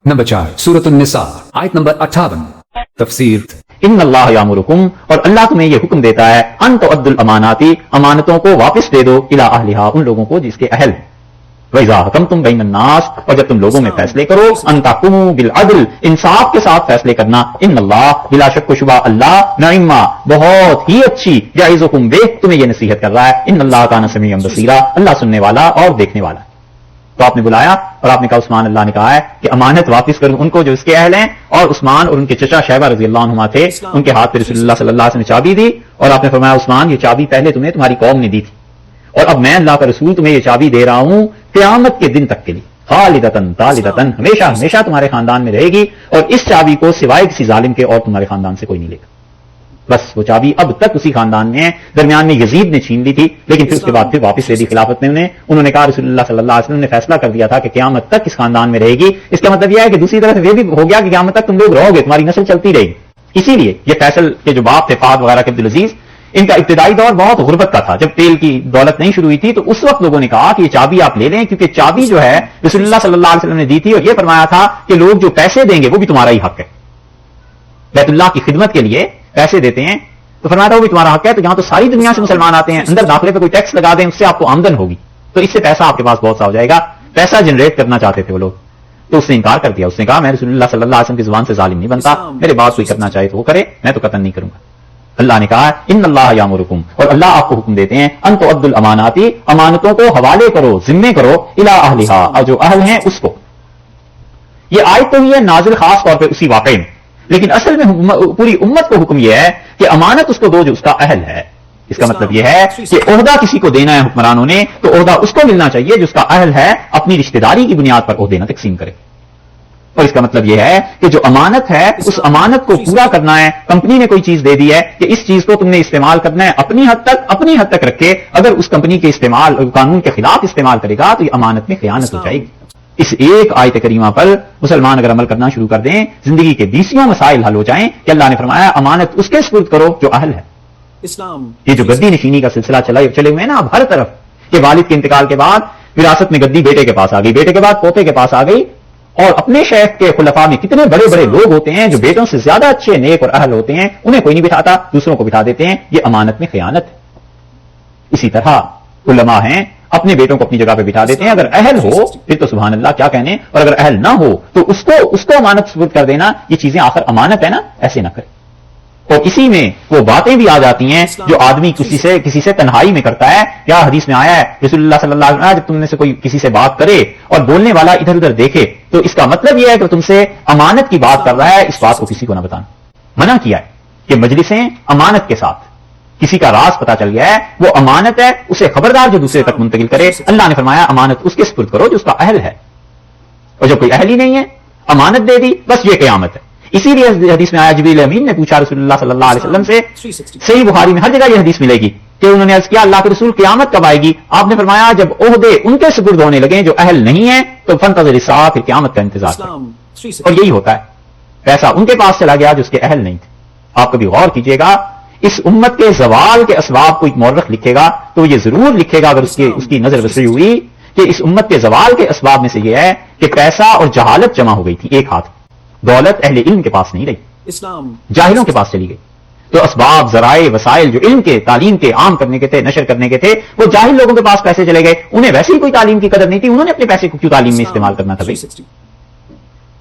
Number 4 سورۃ النساء آیت نمبر 58 تفسیر ان اللہ یامرکم، اور اللہ تمہیں یہ حکم دیتا ہے ان تؤدوا الامانات، امانتوں کو واپس دے دو الی اہلھا، ان لوگوں کو جس کے اہل ہیں، وَإِذَا حَكَمْتُمْ بَيْنَ النَّاسِ، اور جب تم لوگوں میں فیصلے کرو، ان تحکموا بالعدل، انصاف کے ساتھ فیصلے کرنا، ان اللہ بلا شک و شبہ اللہ نعما بہت ہی اچھی یعظکم بہ، تمہیں یہ نصیحت کر رہا ہے، ان اللہ کان سمیعا بصیرا، اللہ سننے والا اور دیکھنے والا ہے۔ تو آپ نے بلایا اور آپ نے کہا عثمان، اللہ نے کہا ہے کہ امانت واپس کروں ان کو جو اس کے اہل ہیں، اور عثمان اور ان کے چچا شیبہ رضی اللہ عنہما تھے، ان کے ہاتھ پہ رسول اللہ صلی اللہ علیہ وسلم نے چابی دی، اور آپ نے فرمایا عثمان یہ چابی پہلے تمہیں تمہاری قوم نے دی تھی، اور اب میں اللہ کا رسول تمہیں یہ چابی دے رہا ہوں قیامت کے دن تک کے لیے، خالدتن طالدتن، ہمیشہ ہمیشہ تمہارے خاندان میں رہے گی، اور اس چابی کو سوائے کسی ظالم کے اور تمہارے خاندان سے کوئی نہیں لے گا۔ بس وہ چابی اب تک اسی خاندان میں ہے، درمیان میں یزید نے چھین لی تھی، لیکن پھر اس کے بعد پھر واپس لے دی خلافت میں انہوں نے کہا رسول اللہ صلی اللہ علیہ وسلم نے فیصلہ کر دیا تھا کہ قیامت تک اس خاندان میں رہے گی، اس کا مطلب یہ ہے کہ دوسری طرف یہ بھی ہو گیا کہ قیامت تک تم لوگ رہو گے، تمہاری نسل چلتی رہے گی۔ اسی لیے یہ فیصل کے جو باپ تھے فہد وغیرہ کے عبدالعزیز، ان کا ابتدائی دور بہت غربت کا تھا، جب تیل کی دولت نہیں شروع ہوئی تھی، تو اس وقت لوگوں نے کہا کہ یہ چابی آپ لے لیں، کیونکہ چابی جو ہے رسول اللہ صلی اللہ علیہ وسلم نے دی تھی، اور یہ فرمایا تھا کہ لوگ جو پیسے دیں گے وہ بھی تمہارا ہی حق ہے، بیت اللہ کی خدمت کے لیے پیسے دیتے ہیں تو فرمایا تھا وہ بھی تمہارا حق ہے، تو یہاں تو ساری دنیا سے مسلمان آتے ہیں، اندر داخلے پہ کوئی ٹیکس لگا دیں، اس سے آپ کو آمدن ہوگی، تو اس سے پیسہ آپ کے پاس بہت سا ہو جائے گا، پیسہ جنریٹ کرنا چاہتے تھے وہ لوگ، تو اس نے انکار کر دیا، اس نے کہا میں رسول اللہ صلی اللہ علیہ وسلم کی زبان سے ظالم نہیں بنتا، میرے بات کوئی کرنا چاہے تو وہ کرے، میں تو قتل نہیں کروں گا۔ اللہ نے کہا ان اللہ یامرکم، اور اللہ آپ کو حکم دیتے ہیں ان تؤدوا الامانات، امانتوں کو حوالے کرو، ذمے کرو، الی اہلھا، اور جو اہل ہیں اس کو۔ یہ آیت تو یہ نازل خاص طور پہ اسی واقعے میں، لیکن اصل میں پوری امت کو حکم یہ ہے کہ امانت اس کو دو جو اس کا اہل ہے۔ اس کا مطلب یہ ہے کہ عہدہ کسی کو دینا ہے حکمرانوں نے، تو عہدہ اس کو ملنا چاہیے جو اس کا اہل ہے، اپنی رشتہ داری کی بنیاد پر عہدے نہ تقسیم کرے۔ اور اس کا مطلب یہ ہے کہ جو امانت ہے اس امانت کو پورا کرنا ہے۔ کمپنی نے کوئی چیز دے دی ہے کہ اس چیز کو تم نے استعمال کرنا ہے، اپنی حد تک رکھے، اگر اس کمپنی کے استعمال قانون کے خلاف استعمال کرے گا تو یہ امانت میں خیانت ہو جائے گی۔ اس ایک آیت کریمہ پر مسلمان اگر عمل کرنا شروع کر دیں، زندگی کے 20 مسائل حل ہو جائیں کہ اللہ نے فرمایا امانت اس کے سپرد کرو جو اہل ہے۔ اسلام یہ جو گدی نشینی کا سلسلہ چلے ہوئے ہیں نا اب ہر طرف، کہ والد کے انتقال کے بعد وراثت میں گدی بیٹے کے پاس آ گئی، بیٹے کے بعد پوتے کے پاس آ گئی، اور اپنے شیخ کے خلفاء میں کتنے بڑے بڑے لوگ ہوتے ہیں جو بیٹوں سے زیادہ اچھے نیک اور اہل ہوتے ہیں، انہیں کوئی نہیں بٹھاتا، دوسروں کو بٹھا دیتے ہیں، یہ امانت میں خیانت ہے۔ اسی طرح علماء ہیں اپنے بیٹوں کو اپنی جگہ پہ بٹھا دیتے ہیں، اگر اہل ہو پھر تو سبحان اللہ کیا کہنے، اور اگر اہل نہ ہو تو اس کو امانت سپرد کر دینا، یہ چیزیں آخر امانت ہے نا، ایسے نہ کرے۔ اور اسی میں وہ باتیں بھی آ جاتی ہیں جو آدمی کسی سے تنہائی میں کرتا ہے، یا حدیث میں آیا ہے رسول اللہ صلی اللہ علیہ وسلم جب تم میں سے کوئی کسی سے بات کرے اور بولنے والا ادھر ادھر دیکھے تو اس کا مطلب یہ ہے کہ تم سے امانت کی بات کر رہا ہے، اس بات کو کسی کو نہ بتانا۔ منع کیا ہے کہ مجلسیں امانت کے ساتھ، کسی کا راز پتا چل گیا ہے وہ امانت ہے، اسے خبردار جو دوسرے تک منتقل کرے۔ اللہ نے فرمایا امانت اس کے سپرد کرو جو اس کا اہل ہے، اور جو کوئی اہل ہی نہیں ہے امانت دے دی، بس یہ قیامت ہے۔ اسی لیے حدیث میں آیا جبریل امین نے پوچھا رسول اللہ صلی اللہ علیہ وسلم سے، صحیح بخاری میں ہر جگہ یہ حدیث ملے گی کہ انہوں نے عرض کیا اللہ کے رسول قیامت کب آئے گی؟ آپ نے فرمایا جب عہدے ان کے سپرد ہونے لگیں جو اہل نہیں ہیں تو فانتظر الساعۃ، پھر قیامت کا انتظار کرو۔ اور یہی ہوتا ہے، پیسہ ان کے پاس چلا گیا جو اس کے اہل نہیں تھے۔ آپ کبھی غور کیجئے گا، اس امت کے زوال کے اسباب کو ایک مورخ لکھے گا تو یہ ضرور لکھے گا اگر اس کی نظر وسیع ہوئی کہ اس امت کے زوال کے اسباب میں سے یہ ہے کہ پیسہ اور جہالت جمع ہو گئی تھی ایک ہاتھ، دولت اہل علم کے پاس نہیں رہی، جاہلوں کے پاس چلی گئی۔ تو اسباب، ذرائع، وسائل جو علم کے، تعلیم کے عام کرنے کے تھے، نشر کرنے کے تھے، وہ جاہل لوگوں کے پاس پیسے چلے گئے، انہیں ویسے ہی کوئی تعلیم کی قدر نہیں تھی، انہوں نے اپنے پیسے کو کیوں تعلیم میں استعمال کرنا تھا؟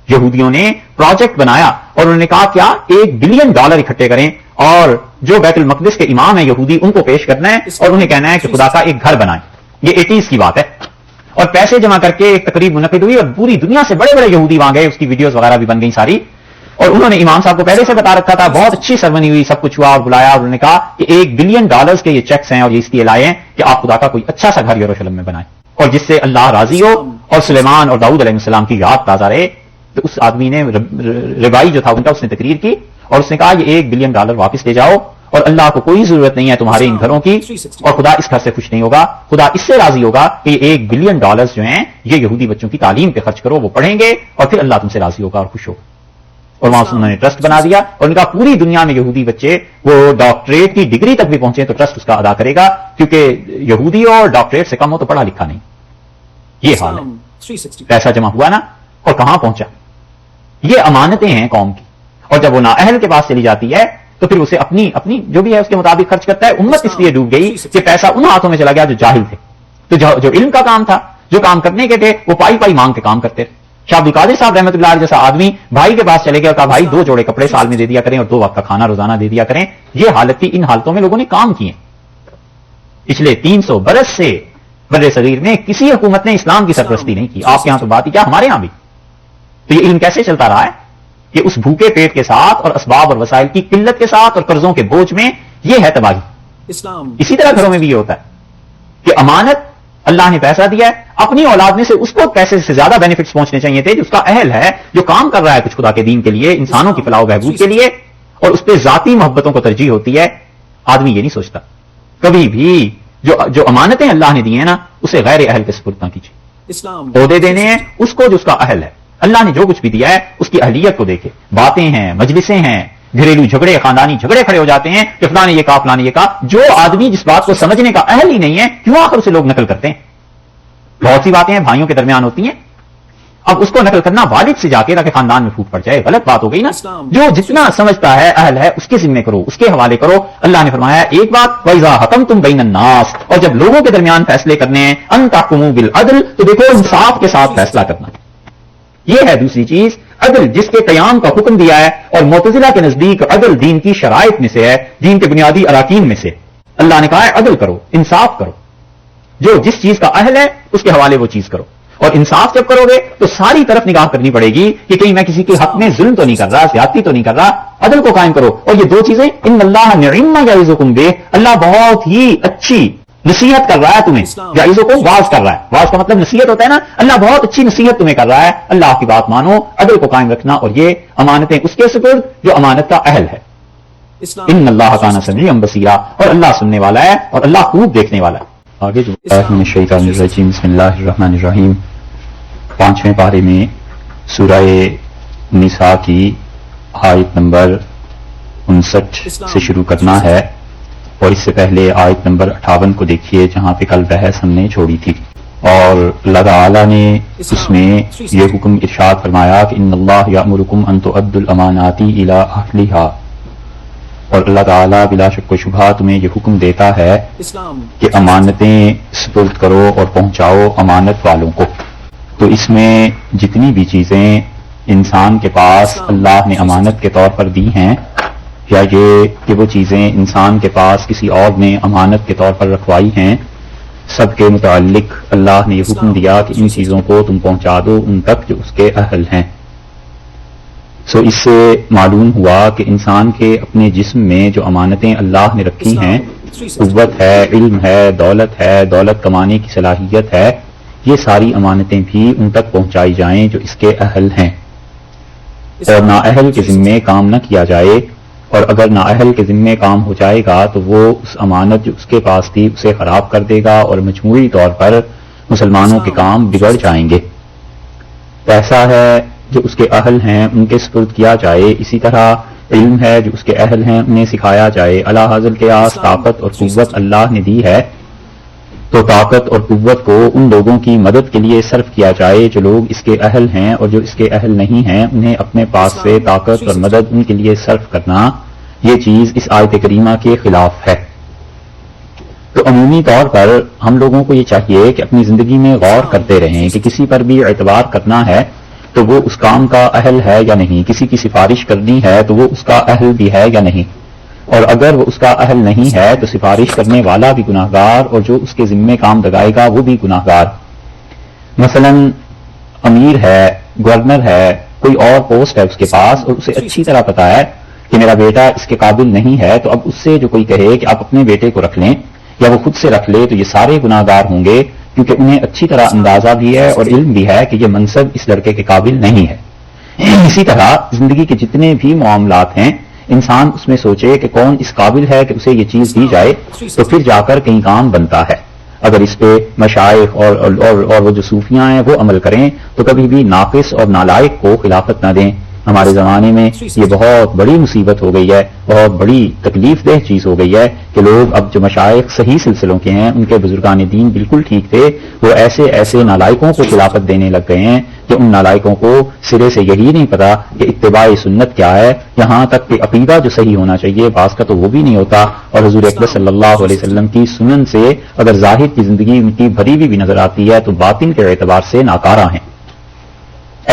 یہودیوں نے پروجیکٹ بنایا اور انہوں نے کہا کیا $1 بلین اکٹھے کریں اور جو بیت المقدس کے امام ہیں یہودی ان کو پیش کرنا ہے اور انہیں کہنا ہے کہ خدا کا ایک گھر بنائیں۔ یہ 80s کی بات ہے، اور پیسے جمع کر کے ایک تقریب منعقد ہوئی اور پوری دنیا سے بڑے بڑے یہودی وہاں گئے، اس کی ویڈیوز وغیرہ بھی بن گئی ساری، اور انہوں نے امام صاحب کو پہلے سے بتا رکھا تھا، بہت اچھی سرمنی ہوئی، سب کچھ ہوا اور بلایا، اور انہوں نے کہا کہ $1 بلین کے یہ چیکس ہیں اور یہ اس لیے لائے ہیں کہ آپ خدا کا کوئی اچھا سا گھر یروشلم میں بنائیں اور جس سے اللہ راضی ہو اور سلیمان اور داؤد علیہ السلام کی یاد تازہ رہے۔ تو اس آدمی نے ربائی جو تھا ان کا اس نے تقریر کی اور اس نے کہا یہ $1 بلین واپس لے جاؤ اور اللہ کو کوئی ضرورت نہیں ہے تمہارے ان گھروں کی، اور خدا اس گھر سے خوش نہیں ہوگا، خدا اس سے راضی ہوگا کہ یہ $1 بلین جو ہیں یہ یہودی بچوں کی تعلیم پہ خرچ کرو، وہ پڑھیں گے اور پھر اللہ تم سے راضی ہوگا اور خوش ہوگا۔ اور وہاں انہوں نے ٹرسٹ بنا دیا اور ان کا پوری دنیا میں یہودی بچے وہ ڈاکٹریٹ کی ڈگری تک بھی پہنچے تو ٹرسٹ اس کا ادا کرے گا، کیونکہ یہودی اور ڈاکٹریٹ سے کم ہو تو پڑھا لکھا نہیں۔ یہ حال ہے، پیسہ جمع ہوا نا، اور کہاں پہنچا؟ یہ امانتیں ہیں قوم کی، اور جب وہ نااہل کے پاس چلی جاتی ہے تو پھر اسے اپنی جو بھی ہے اس کے مطابق خرچ کرتا ہے. امت اس لیے ڈوب گئی کہ پیسہ ان ہاتھوں میں چلا گیا جو جاہل تھے. تو جو علم کا کام تھا، جو کام کرنے کے تھے، وہ پائی مانگ کے کام کرتے تھے. شاہ عبد القادر صاحب رحمۃ اللہ علیہ جیسا آدمی بھائی کے پاس چلے گیا اور کہا بھائی 2 جوڑے کپڑے سال میں دے دیا کریں اور 2 وقت کا کھانا روزانہ دے دیا کریں. یہ حالت تھی. ان حالتوں میں لوگوں نے کام کیے. پچھلے 300 برس سے بر صغیر میں کسی حکومت نے اسلام کی سرپرستی نہیں کی. آپ کے یہاں تو بات ہی کیا، ہمارے یہاں بھی. تو یہ علم کیسے چلتا رہا ہے کہ اس بھوکے پیٹ کے ساتھ اور اسباب اور وسائل کی قلت کے ساتھ اور قرضوں کے بوجھ میں یہ ہے تباہی. اسی طرح گھروں میں بھی یہ ہوتا ہے کہ امانت اللہ نے پیسہ دیا ہے، اپنی اولاد میں سے اس کو پیسے سے زیادہ بینیفٹس پہنچنے چاہیے تھے جو اس کا اہل ہے، جو کام کر رہا ہے کچھ خدا کے دین کے لیے، انسانوں کی فلاح و بہبود کے لیے، اور اس پہ ذاتی محبتوں کو ترجیح ہوتی ہے. آدمی یہ نہیں سوچتا کبھی بھی جو امانتیں اللہ نے دی ہیں نا اسے غیر اہل کے سپرد نہ کیجیے. عہدے دینے ہیں اس کو جو اس کا اہل ہے. اللہ نے جو کچھ بھی دیا ہے اس کی اہلیت کو دیکھے. باتیں ہیں، مجلسیں ہیں، گھریلو جھگڑے، خاندانی جھگڑے کھڑے ہو جاتے ہیں کہ فلاں نے یہ کہا، فلاں نے یہ کہا. جو آدمی جس بات کو سمجھنے کا اہل ہی نہیں ہے کیوں آخر اسے لوگ نقل کرتے ہیں. بہت سی باتیں ہیں بھائیوں کے درمیان ہوتی ہیں، اب اس کو نقل کرنا والد سے جا کے تاکہ خاندان میں پھوٹ پڑ جائے، غلط بات ہو گئی نا. جو جتنا سمجھتا ہے اہل ہے اس کے ذمے کرو، اس کے حوالے کرو. اللہ نے فرمایا ایک بات وَإِذَا حَكَمْتُمْ بَيْنَ النَّاسِ، اور جب لوگوں کے درمیان فیصلے کرنے ہیں أَن تَحْكُمُوا بِالْعَدْلِ، تو دیکھو انصاف کے ساتھ فیصلہ کرنا. یہ ہے دوسری چیز عدل جس کے قیام کا حکم دیا ہے. اور معتزلہ کے نزدیک عدل دین کی شرائط میں سے ہے، دین کے بنیادی اراکین میں سے. اللہ نے کہا ہے عدل کرو، انصاف کرو، جو جس چیز کا اہل ہے اس کے حوالے وہ چیز کرو. اور انصاف جب کرو گے تو ساری طرف نگاہ کرنی پڑے گی کہ کہیں میں کسی کے حق میں ظلم تو نہیں کر رہا، زیادتی تو نہیں کر رہا. عدل کو قائم کرو. اور یہ 2 چیزیں ان اللہ نعم ما یعظکم بہ، اللہ بہت ہی اچھی نصیحت کر رہا ہے تمہیں. یعظ کو واز کر رہا ہے، واز کا مطلب نصیحت ہوتا ہے نا. اللہ بہت اچھی نصیحت تمہیں کر رہا ہے. اللہ کی بات مانو، عدل کو قائم رکھنا، اور یہ امانتیں اس کے سپرد جو امانت کا اہل ہے. ان اللہ کان سمیعا بصیرا، اور اللہ سننے والا ہے اور اللہ خوب دیکھنے والا ہے. آگے جو من الشیطان الرجیم بسم اللہ الرحمن الرحیم 5ویں پارے میں سورہ نساء کی آیت نمبر 59 سے شروع کرنا ہے. اور اس سے پہلے آیت نمبر 58 کو دیکھیے جہاں پہ کل بحث ہم نے چھوڑی تھی. اور اللہ تعالی نے اس میں یہ حکم ارشاد فرمایا کہ ان اللہ یأمرکم ان تؤدوا الامانات الی اہلھا، اور اللہ تعالیٰ بلا شک و شبہ تمہیں یہ حکم دیتا ہے کہ امانتیں سپرد کرو اور پہنچاؤ امانت والوں کو. تو اس میں جتنی بھی چیزیں انسان کے پاس اللہ نے امانت کے طور پر دی ہیں، یا یہ کہ وہ چیزیں انسان کے پاس کسی اور نے امانت کے طور پر رکھوائی ہیں، سب کے متعلق اللہ نے یہ حکم دیا کہ ان چیزوں کو تم پہنچا دو ان تک جو اس کے اہل ہیں. اس سے معلوم ہوا کہ انسان کے اپنے جسم میں جو امانتیں اللہ نے رکھی ہیں، قوت ہے، علم ہے، دولت کمانے کی صلاحیت ہے، یہ ساری امانتیں بھی ان تک پہنچائی جائیں جو اس کے اہل ہیں، اور نااہل کے ذمے کام نہ کیا جائے. اور اگر نااہل کے ذمے کام ہو جائے گا تو وہ اس امانت جو اس کے پاس تھی اسے خراب کر دے گا، اور مجموعی طور پر مسلمانوں کے کام بگڑ جائیں گے. پیسہ ہے جو اس کے اہل ہیں ان کے سپرد کیا جائے، اسی طرح علم ہے جو اس کے اہل ہیں انہیں سکھایا جائے. اللہ حاضر کے آس طاقت اور قوت اللہ نے دی ہے، تو طاقت اور قوت کو ان لوگوں کی مدد کے لیے صرف کیا جائے جو لوگ اس کے اہل ہیں، اور جو اس کے اہل نہیں ہیں انہیں اپنے پاس سے طاقت اور مدد ان کے لیے صرف کرنا، یہ چیز اس آیت کریمہ کے خلاف ہے. تو عمومی طور پر ہم لوگوں کو یہ چاہیے کہ اپنی زندگی میں غور کرتے رہیں کہ کسی پر بھی اعتبار کرنا ہے تو وہ اس کام کا اہل ہے یا نہیں، کسی کی سفارش کرنی ہے تو وہ اس کا اہل بھی ہے یا نہیں، اور اگر وہ اس کا اہل نہیں ہے تو سفارش کرنے والا بھی گناہگار اور جو اس کے ذمے کام لگائے گا وہ بھی گناہگار. مثلا امیر ہے، گورنر ہے، کوئی اور پوسٹ ہے اس کے پاس، اور اسے اچھی طرح پتا ہے کہ میرا بیٹا اس کے قابل نہیں ہے، تو اب اس سے جو کوئی کہے کہ آپ اپنے بیٹے کو رکھ لیں یا وہ خود سے رکھ لے تو یہ سارے گناہگار ہوں گے، کیونکہ انہیں اچھی طرح اندازہ بھی ہے اور علم بھی ہے کہ یہ منصب اس لڑکے کے قابل نہیں ہے. اسی طرح زندگی کے جتنے بھی معاملات ہیں انسان اس میں سوچے کہ کون اس قابل ہے کہ اسے یہ چیز دی جائے، تو پھر جا کر کہیں کام بنتا ہے. اگر اس پہ مشائخ اور وہ جو صوفیاں ہیں وہ عمل کریں تو کبھی بھی ناقص اور نالائق کو خلافت نہ دیں. ہمارے زمانے میں یہ بہت بڑی مصیبت ہو گئی ہے، بہت بڑی تکلیف دہ چیز ہو گئی ہے کہ لوگ اب جو مشائخ صحیح سلسلوں کے ہیں، ان کے بزرگان دین بالکل ٹھیک تھے، وہ ایسے نالائقوں کو خلافت دینے لگ گئے ہیں کہ ان نالائکوں کو سرے سے یہی نہیں پتا کہ اتباع سنت کیا ہے، یہاں تک کہ عقیدہ جو صحیح ہونا چاہیے بعض کا تو وہ بھی نہیں ہوتا، اور حضور اکرم صلی اللہ علیہ وسلم کی سنن سے اگر ظاہر کی زندگی مٹی بھری بھی نظر آتی ہے تو باطن کے اعتبار سے ناکارہ ہیں۔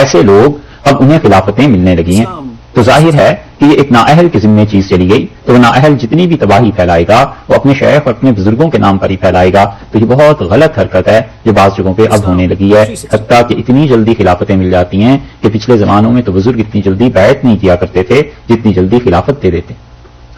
ایسے لوگ اب انہیں خلافتیں ملنے لگی ہیں، تو ظاہر ہے کہ یہ ایک نااہل کے ذمے چیز چلی گئی، تو وہ نااہل جتنی بھی تباہی پھیلائے گا وہ اپنے شیخ اور اپنے بزرگوں کے نام پر ہی پھیلائے گا، تو یہ بہت غلط حرکت ہے جو بعض جگہوں پہ اب ہونے لگی ہے، حتیٰ کہ اتنی جلدی خلافتیں مل جاتی ہیں کہ پچھلے زمانوں میں تو بزرگ اتنی جلدی بیعت نہیں کیا کرتے تھے جتنی جلدی خلافت دے دیتے۔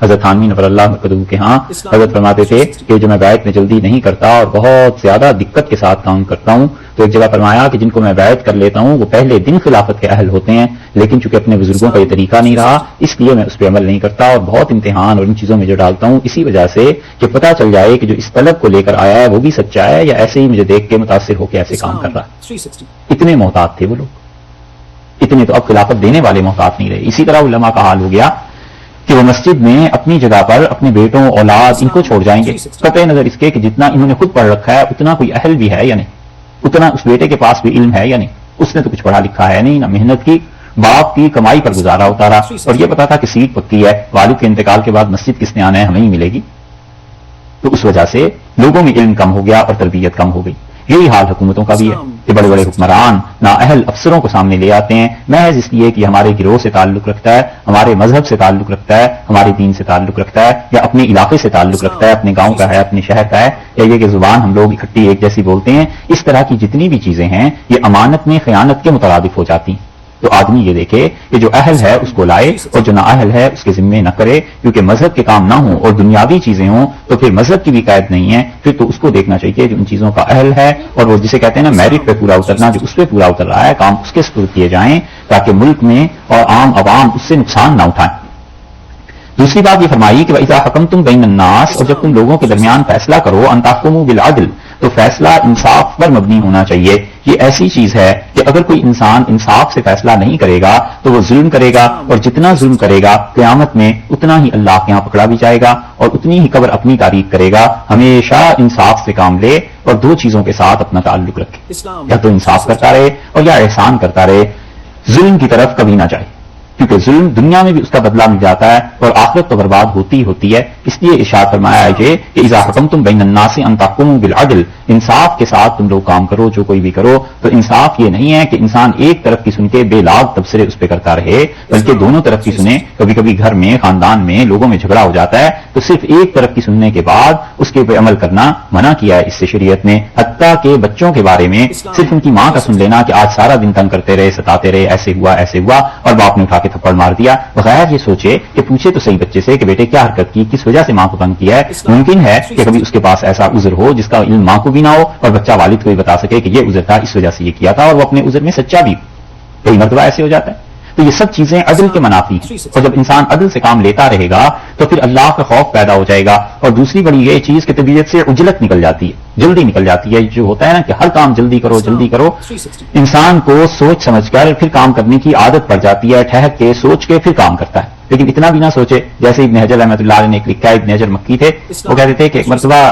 حضرت تھانوی نور اللہ مقدوم کے ہاں حضرت فرماتے تھے کہ جو میں بیعت میں جلدی نہیں کرتا اور بہت زیادہ دقت کے ساتھ کام کرتا ہوں، تو ایک جگہ فرمایا کہ جن کو میں بیعت کر لیتا ہوں وہ پہلے دن خلافت کے اہل ہوتے ہیں، لیکن چونکہ اپنے بزرگوں کا یہ طریقہ نہیں رہا اس لیے میں اس پہ عمل نہیں کرتا اور بہت امتحان اور ان چیزوں میں جو ڈالتا ہوں اسی وجہ سے کہ پتہ چل جائے کہ جو اس طلب کو لے کر آیا ہے وہ بھی سچا ہے یا ایسے ہی مجھے دیکھ کے متاثر ہو کے ایسے کام کر رہا ہے۔ اتنے محتاط تھے وہ لوگ، اتنے تو اب خلافت دینے والے محتاط نہیں رہے۔ اسی طرح علماء کا حال ہو گیا کہ وہ مسجد میں اپنی جگہ پر اپنے بیٹوں اولاد ان کو چھوڑ جائیں گے، قطع نظر اس کے کہ جتنا انہوں نے خود پڑھ رکھا ہے اتنا کوئی اہل بھی ہے یا نہیں، اتنا اس بیٹے کے پاس بھی علم ہے یا نہیں، اس نے تو کچھ پڑھا لکھا ہے نہیں، نہ محنت کی، باپ کی کمائی پر گزارا اتارا، اور یہ پتا تھا کہ سیٹ پکی ہے، والد کے انتقال کے بعد مسجد کس نے آنا ہے ہمیں ہی ملے گی، تو اس وجہ سے لوگوں میں علم کم ہو گیا اور تربیت کم ہو گئی۔ یہی حال حکومتوں کا بھی ہے کہ بڑے بڑے حکمران نااہل افسروں کو سامنے لے آتے ہیں محض اس لیے کہ ہمارے گروہ سے تعلق رکھتا ہے، ہمارے مذہب سے تعلق رکھتا ہے، ہمارے دین سے تعلق رکھتا ہے، یا اپنے علاقے سے تعلق رکھتا ہے، اپنے گاؤں کا ہے، اپنے شہر کا ہے، یا یہ کہ زبان ہم لوگ اکٹھی ایک جیسی بولتے ہیں۔ اس طرح کی جتنی بھی چیزیں ہیں یہ امانت میں خیانت کے مترادف ہو جاتی ہیں۔ تو آدمی یہ دیکھے کہ جو اہل ہے اس کو لائے اور جو نااہل ہے اس کے ذمے نہ کرے، کیونکہ مذہب کے کام نہ ہوں اور دنیاوی چیزیں ہوں تو پھر مذہب کی بھی قید نہیں ہے، پھر تو اس کو دیکھنا چاہیے جو ان چیزوں کا اہل ہے اور وہ جسے کہتے ہیں نا میرٹ پہ پورا اترنا، جو اس پہ پورا اتر رہا ہے کام اس کے سپرد کیے جائیں تاکہ ملک میں اور عام عوام اس سے نقصان نہ اٹھائیں۔ دوسری بات یہ فرمائی کہ وَإِذَا حَكَمْتُمْ بَيْنَ النَّاسِ، اور جب تم لوگوں کے درمیان فیصلہ کرو، أَن تَحْكُمُوا بِالْعَدْلِ، تو فیصلہ انصاف پر مبنی ہونا چاہیے۔ یہ ایسی چیز ہے کہ اگر کوئی انسان انصاف سے فیصلہ نہیں کرے گا تو وہ ظلم کرے گا، اور جتنا ظلم کرے گا قیامت میں اتنا ہی اللہ کے ہاں پکڑا بھی جائے گا اور اتنی ہی قبر اپنی تاریخ کرے گا۔ ہمیشہ انصاف سے کام لے اور دو چیزوں کے ساتھ اپنا تعلق رکھے، یا تو انصاف کرتا رہے اور یا احسان کرتا رہے، ظلم کی طرف کبھی نہ جائے، کیونکہ ظلم دنیا میں بھی اس کا بدلہ مل جاتا ہے اور آخرت تو برباد ہوتی ہوتی ہے۔ اس لیے ارشاد فرمایا ہے کہ اذا حکمتم بین الناس ان تحکموا بالعدل، انصاف کے ساتھ تم لوگ کام کرو، جو کوئی بھی کرو۔ تو انصاف یہ نہیں ہے کہ انسان ایک طرف کی سن کے بے لاگ تبصرے اس پہ کرتا رہے، بلکہ دونوں طرف کی سنیں۔ کبھی کبھی گھر میں، خاندان میں، لوگوں میں جھگڑا ہو جاتا ہے تو صرف ایک طرف کی سننے کے بعد اس کے اوپر عمل کرنا منع کیا ہے اس سے شریعت نے۔ حتیٰ کہ بچوں کے بارے میں صرف ان کی ماں کا سن لینا کہ آج سارا دن تنگ کرتے رہے، ستاتے رہے، ایسے ہوا اور باپ نے اٹھا کے تھپڑ مار دیا، بغیر یہ سوچے کہ پوچھے تو صحیح بچے سے کہ بیٹے کیا حرکت کی، کس وجہ سے ماں کو تنگ کیا ہے۔ ممکن ہے کہ کبھی اس کے پاس ایسا عذر ہو جس کا علم ماں کو بھی نہ ہو اور بچہ والد کو بھی بتا سکے کہ یہ عذر تھا، اس وجہ سے یہ کیا تھا، اور وہ اپنے عذر میں سچا بھی، کئی مرتبہ ایسے ہو جاتا ہے۔ تو یہ سب چیزیں عدل کے منافی ہیں، اور جب انسان عدل سے کام لیتا رہے گا تو پھر اللہ کا خوف پیدا ہو جائے گا۔ اور دوسری بڑی یہ چیز کہ طبیعت سے عجلت نکل جاتی ہے، جلدی نکل جاتی ہے۔ جو ہوتا ہے نا کہ ہر کام جلدی کرو جلدی کرو، انسان کو سوچ سمجھ کر پھر کام کرنے کی عادت پڑ جاتی ہے، ٹھہر کے سوچ کے پھر کام کرتا ہے، لیکن اتنا بھی نہ سوچے۔ جیسے ابن حجر رحمۃ اللہ علیہ نے ایک لکھا ہے، ابن حجر مکی تھے، وہ کہتے تھے کہ ایک مرتبہ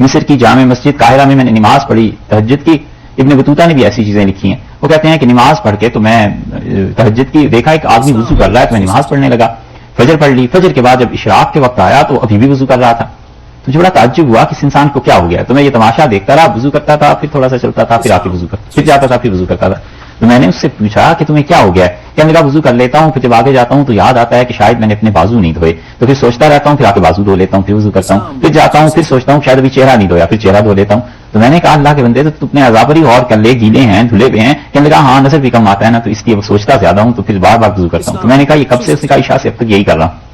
مصر کی جامع مسجد قاہرہ میں نے نماز پڑھی تہجد کی۔ ابن بطوطہ نے بھی ایسی چیزیں لکھی ہیں، وہ کہتے ہیں کہ نماز پڑھ کے تو میں تہجد کی دیکھا ایک آدمی وضو کر رہا ہے تو میں نماز پڑھنے لگا، فجر پڑھ لی، فجر کے بعد جب اشراق کے وقت آیا تو ابھی بھی وضو کر رہا تھا۔ تو مجھے بڑا تعجب ہوا کہ اس انسان کو کیا ہو گیا، تو میں یہ تماشا دیکھتا رہا، وضو کرتا تھا، پھر تھوڑا سا چلتا تھا، پھر آ کے وضو کرتا، پھر جاتا تھا، پھر وضو کرتا تھا۔ تو میں نے اس سے پوچھا کہ تمہیں کیا ہو گیا ہے؟ کیا میرا وضو کر لیتا ہوں، پھر جب آگے جاتا ہوں تو یاد آتا ہے کہ شاید میں نے اپنے بازو نہیں دھوئے، تو پھر سوچتا رہتا ہوں، پھر آ کے بازو دھو لیتا ہوں، پھر وضو کرتا ہوں، پھر جاتا ہوں، پھر سوچتا ہوں شاید ابھی چہرہ نہیں دھویا، پھر چہرہ دھو لیتا ہوں۔ تو میں نے کہا اللہ کے بندے تو اپنے عذاب پر ہی غور کر لے، گیلے ہیں، دھلے ہوئے ہیں۔ کہنے لگا ہاں نظر بھی کم آتا ہے نا، تو اس لیے وہ سوچتا زیادہ ہوں تو پھر بار بار وضو کرتا ہوں۔ تو میں نے کہا یہ کب سے؟ اس نے کہا عشاء سے اب تک یہی کر رہا ہوں۔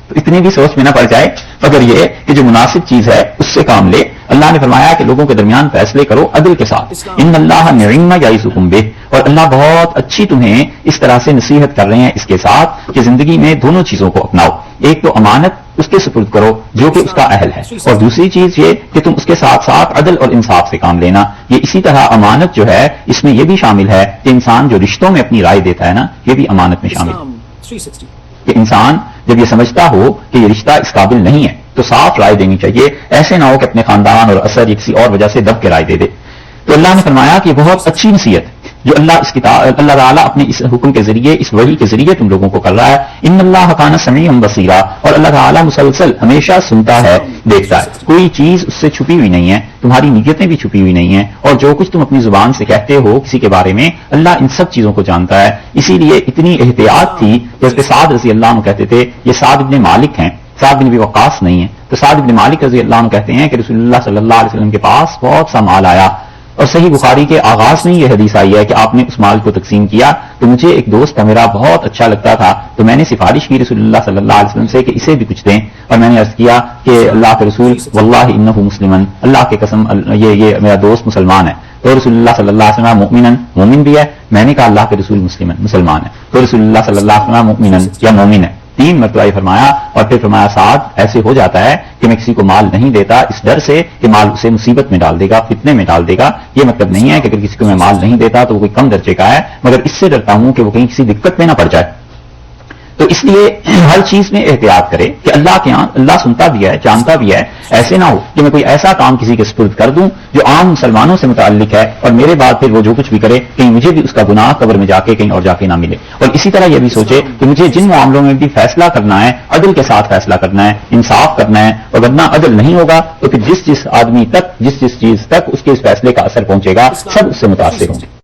تو اتنی بھی سوچ میں نہ پڑ جائے، مگر یہ کہ جو مناسب چیز ہے اس سے کام لے۔ اللہ نے فرمایا کہ لوگوں کے درمیان فیصلے کرو عدل کے ساتھ، ان اللہ نعم ما یعظکم بہ، اور اللہ بہت اچھی تمہیں اس طرح سے نصیحت کر رہے ہیں اس کے ساتھ کہ زندگی میں دونوں چیزوں کو اپناؤ۔ ایک تو امانت اس کے سپرد کرو جو کہ اس کا اہل ہے، اور دوسری چیز یہ کہ تم اس کے ساتھ ساتھ عدل اور انصاف سے کام لینا۔ یہ اسی طرح امانت جو ہے اس میں یہ بھی شامل ہے کہ انسان جو رشتوں میں اپنی رائے دیتا ہے نا، یہ بھی امانت میں شامل ہے کہ انسان جب یہ سمجھتا ہو کہ یہ رشتہ اس قابل نہیں ہے تو صاف رائے دینی چاہیے، ایسے نہ ہو کہ اپنے خاندان اور اثر یا کسی اور وجہ سے دب کے رائے دے دے۔ تو اللہ نے فرمایا کہ یہ بہت اچھی نصیحت، جو اللہ تعالیٰ اپنے اس حکم کے ذریعے، اس وحی کے ذریعے تم لوگوں کو کر رہا ہے. ان اللہ کان سمیعا بصیرا، اور اللہ تعالیٰ مسلسل ہمیشہ سنتا ہے، دیکھتا ہے. کوئی چیز اس سے چھپی ہوئی نہیں ہے، تمہاری نیتیں بھی چھپی ہوئی نہیں ہیں، اور جو کچھ تم اپنی زبان سے کہتے ہو کسی کے بارے میں، اللہ ان سب چیزوں کو جانتا ہے. اسی لیے اتنی احتیاط تھی کہ حضرت سعد رضی اللہ عنہ کہتے تھے، یہ سعد ابن مالک ہیں، سعد بن ابی وقاص نہیں ہے. تو سعد ابن مالک رضی اللہ عنہ کہتے ہیں کہ رسول اللہ صلی اللہ علیہ وسلم کے پاس بہت سا مال آیا، اور صحیح بخاری کے آغاز میں یہ حدیث آئی ہے کہ آپ نے اس مال کو تقسیم کیا. تو مجھے ایک دوست تھا میرا، بہت اچھا لگتا تھا، تو میں نے سفارش کی رسول اللہ صلی اللہ علیہ وسلم سے کہ اسے بھی کچھ دیں. اور میں نے عرض کیا کہ اللہ کے رسول واللہ انہ مسلمن، اللہ کے قسم یہ میرا دوست مسلمان ہے. تو رسول اللہ صلی اللہ علیہ وسلم مؤمنن، مومن بھی ہے. میں نے کہا اللہ کے رسول مسلمان ہے. تو رسول اللہ صلی اللہ علیہ وسلم مؤمنن یا مومن ہے. 3 مرتبہ یہ فرمایا، اور پھر فرمایا سعد ایسے ہو جاتا ہے کہ میں کسی کو مال نہیں دیتا اس ڈر سے کہ مال اسے مصیبت میں ڈال دے گا، فتنے میں ڈال دے گا. یہ مطلب نہیں ہے کہ اگر کسی کو میں مال نہیں دیتا تو وہ کوئی کم درجے کا ہے، مگر اس سے ڈرتا ہوں کہ وہ کہیں کسی دقت میں نہ پڑ جائے. تو اس لیے ہر چیز میں احتیاط کرے کہ اللہ کے ہاں اللہ سنتا بھی ہے، جانتا بھی ہے. ایسے نہ ہو کہ میں کوئی ایسا کام کسی کے سپرد کر دوں جو عام مسلمانوں سے متعلق ہے، اور میرے بعد پھر وہ جو کچھ بھی کرے کہیں مجھے بھی اس کا گناہ قبر میں جا کے کہیں اور جا کے نہ ملے. اور اسی طرح یہ بھی سوچے کہ مجھے جن معاملوں میں بھی فیصلہ کرنا ہے عدل کے ساتھ فیصلہ کرنا ہے، انصاف کرنا ہے. اور ورنہ عدل نہیں ہوگا تو پھر جس آدمی تک جس چیز تک اس کے اس فیصلے کا اثر پہنچے گا سب اس سے متاثر ہوں گے.